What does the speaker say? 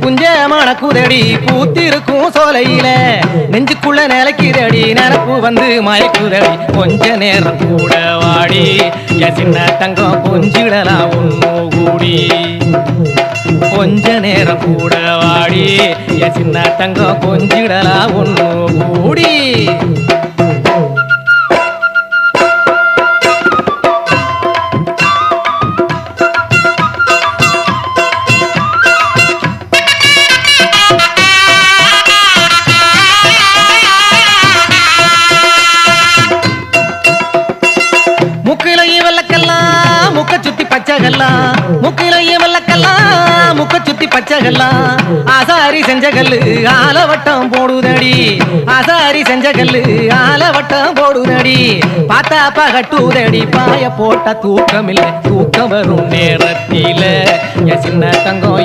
புஞ்சமான குதடி பூத்திருக்கும் சோலையில நெஞ்சுக்குள்ள நிலைக்குதடி நினப்பு வந்து மயக்குதடி கொஞ்ச நேரம் கூட வாடி என் சின்ன தங்கம் கொஞ்சிடலாம் ஒண்ணு கூடி கொஞ்ச நேரம் கூட வாடி என் சின்ன தங்கம் கொஞ்சிடலாம் ஒண்ணு கூடி முக்கிலையும் வெள்ளக்கெல்லாம் முக்க சுத்தி பச்சைகள்லாம் முக்கிலையும் வெள்ளக்கெல்லாம் முக்க சுத்தி பச்சைகள்லாம் ஆசாரி செஞ்ச கல்லு ஆலவட்டம் போடுதடி ஆசாரி செஞ்ச கல்லு ஆலவட்டம் போடுதடி பார்த்தா பகட்டுதடி பாய போட்ட தூக்கம் இல்லை தூக்கம் வரும் நேரத்தில என் சின்ன தங்கம்